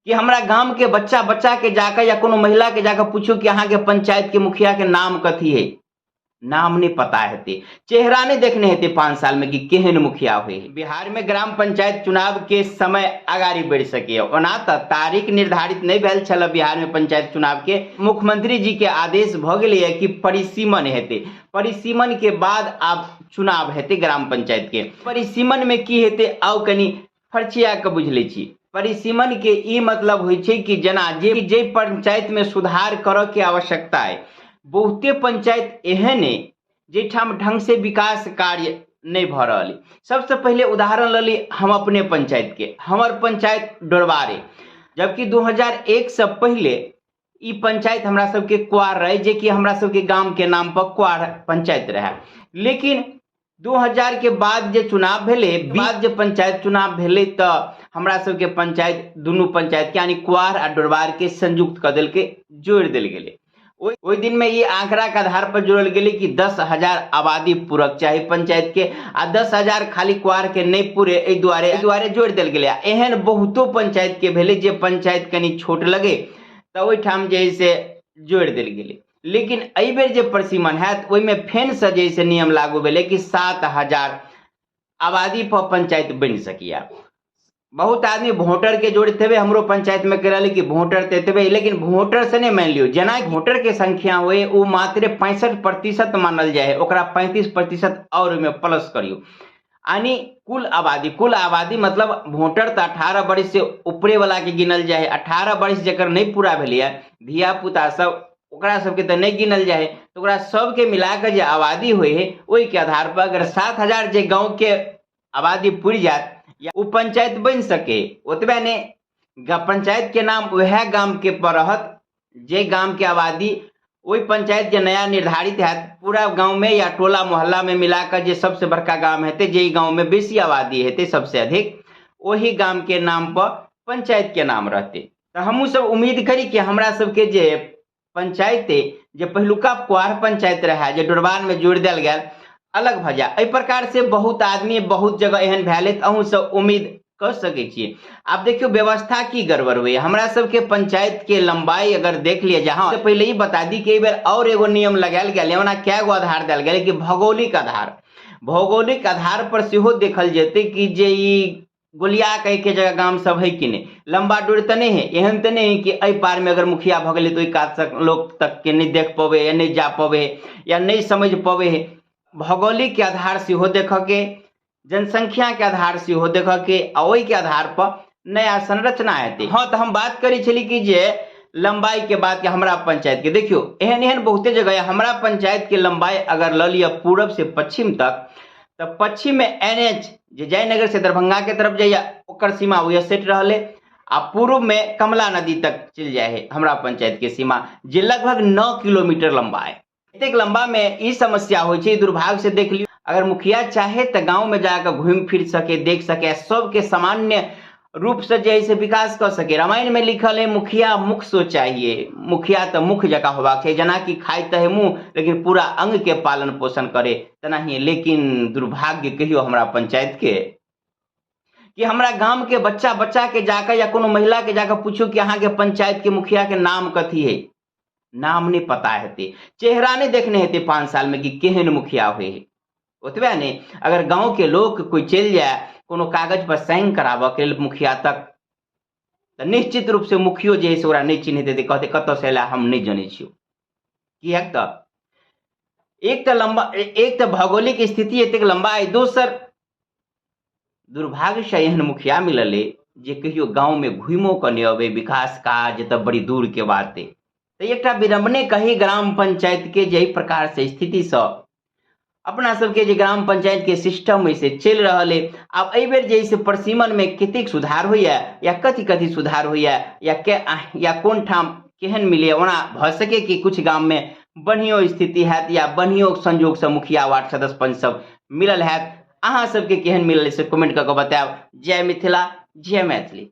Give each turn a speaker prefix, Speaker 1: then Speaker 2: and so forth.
Speaker 1: कि हमरा गांव के बच्चा बच्चा के जाकर या कोनो महिला के जाकर पूछो कि अहाँ के पंचायत के मुखिया के नाम कथी है, नाम नहीं पता हेते, चेहरा नहीं देखने हेते 5 साल में कि केहन मुखिया हुए। बिहार में ग्राम पंचायत चुनाव के समय आगाड़ी बढ़ सके, ओना त तारीख निर्धारित नहीं भेल छल बिहार में पंचायत चुनाव के। मुख्यमंत्री जी के आदेश भ गेलै कि परिसीमन हेते, परिसीमन के बाद आब चुनाव हेते ग्राम पंचायत के। परिसीमन में की हेते आउ कनी फर्चिया के बुझ लै छी। परिसीमन के ई मतलब होइ छै कि जना जे पंचायत में सुधार करऽ के आवश्यकता है, बहुते पंचायत एहन है जेठाम ढंग से विकास कार्य नहीं भ रहा है। सबसे पहले उदाहरण लली हम अपने पंचायत के, हमार पंचायत डोरवारे, जबकि 2001 से पहले ई पंचायत हमरा सबके क्वार रहे, जे कि हमरा सबके गांव के नाम पर क्वार पंचायत रहे। लेकिन 2000 के बाद जे चुनाव भेले, बाद जे पंचायत चुनाव भेले तो हमरा सबके पंचायत दुनू पंचायत यानी क्वार आ डोरवार के संयुक्त कर दिल के जोड़ दिल गेले। ओई दिन में ये आंकड़ा के आधार पर जोड़ल गेले कि 10,000 आबादी पूरक चाहिए पंचायत के, आ 10,000 खाली क्वार के नहीं पूरे, एहि दुआरे जोड़ दिल गेले। एहन बहुतो पंचायत के भेले जे पंचायत कनी छोट लगे तो ओई ठाम जे से जोड़ दिल गेले। लेकिन एहि बेर जे परिसीमन हैत ओई में फेन से जैसे नियम लागू भेले कि 7,000 आबादी पर पंचायत बन सकिया। बहुत आदमी वोटर के जोड़ते हुए हमरो पंचायत में कह कि वोटर देते हुए, लेकिन वोटर से नहीं मान लियो, जना वोटर के संख्या हुए वो मात्र 65% मानल जाए, ओकरा 35% और में प्लस करियो। यानी कुल आबादी मतलब वोटर तो 18 वर्ष से ऊपरे वाला के गिनल जाए, 18 वर्ष जकर नहीं पूरा भेलिए धिया पुता सब ओकरा सबके तो नहीं गिनल जाए, तो ओकरा सबके मिलाकर जो आबादी हुए है वही के आधार पर अगर 7,000 जे गाँव के आबादी पूरी जाए या वो पंचायत बन सके, ओतबे ने पंचायत के नाम वह गांव के पर रहत जे गांव के आबादी वही पंचायत जो नया निर्धारित है पूरा गांव में या टोला मोहल्ला में मिलाकर जो सबसे बड़का गांव हेते, जे गांव में बेसी आबादी हेते सबसे अधिक, वही गांव के नाम पर पंचायत के नाम रहते। तो हमहू सब उम्मीद करी कि हमरा सबके जे पंचायत जे पहलुका क्वार पंचायत रहे जे डोरवार में जोड़ दिल गया अलग भजा। एहि प्रकार से बहुत आदमी बहुत जगह एहन भैले अहूँ सब उम्मीद कर सके छिए। आप देखियो व्यवस्था की गड़बड़ हुई हमरा सबके पंचायत के लंबाई अगर देख लिया जहाँ से पहले ही बता दी कि बेर और एगो नियम लगायल गया, ओना क्या गो आधार दिल गया कि भौगोलिक आधार पर सेहो देखल जेते कि जे ई गोलिया कह के जगह गांव सब है कि नहीं, लंबा दूर तो नहीं है, एहन तो नहीं है कि अई पार में अगर मुखिया भ गए तो ई काज लोग तक के नहीं देख पावे या नहीं जा पावे या नहीं समझ पावे। भौगोलिक के आधार से हो देख के, जनसंख्या के आधार से हो देख के, ओई के आधार पर नया संरचना हेते। हाँ तो हम बात करी छली कि जे लंबाई के बाद के हमरा पंचायत के देखियो एहन बहुते जगह है। हमरा पंचायत के लंबाई अगर ल लिया पूरब से पश्चिम तक, तो पश्चिम में NH जे जयनगर से दरभंगा के तरफ जाइया ओकर सीमा वही सेट रहले, आ पूर्व में कमला नदी तक चल जाए है हमरा पंचायत के सीमा, जे लगभग 9 किलोमीटर लंबा है। इतने लंबा में ई समस्या हो दुर्भाग्य से देख लियो अगर मुखिया चाहे तो गांव में जाकर घूम फिर सके, देख सके, सबके सामान्य रूप से जैसे विकास कर सके। रामायण में लिखल है मुखिया मुख सो चाहिए, मुखिया तो मुख जगह होगा चाहिए, जना कि खाए तो है मुंह लेकिन पूरा अंग के पालन पोषण करे तना ही। लेकिन दुर्भाग्य कहियो हमरा पंचायत के कि हमरा गांव के बच्चा बच्चा के जाकर या कोनो महिला के जाकर पूछो कि अहाँ के पंचायत के मुखिया के नाम कथी है, नाम नहीं पता हेते, चेहरा नहीं देखने हेते 5 साल में कि केहन मुखिया हुए है। ओतबे नहीं अगर गांव के लोग कोई चल जाए कोनो कागज पर साइन कराबे के मुखिया तक, तो निश्चित रूप से मुखियो जे है ओकरा नहीं चिन्हते थे, कहते कत से एला हम नहीं जाने छियो। किएक तो एक तो भौगोलिक स्थिति एतेक लंबा है, दोसर दुर्भाग्य से एहन मुखिया मिलले जे कहियो गांव में घुमो के नहीं अबे, विकास काज तो बड़ी दूर के बात है। तो एक विडम्बने कही ग्राम पंचायत के जे प्रकार से स्थिति से अपना सबके जे ग्राम पंचायत के सिस्टम में से चल रहा है। अब एहि बेर जैसे परिसीमन में कतेक सुधार होइया या कथी सुधार होइया या कौन ठाम केहन मिले, ओना भ सके कि कुछ गांव में बढ़ियो स्थिति हैत या बढ़ियो संजोग से मुखिया वार्ड सदस्य पंच सब मिलल हैत। अहाँ सबके केहन मिलल से कमेंट करके बताएब। जय मिथिला, जय मैथिली।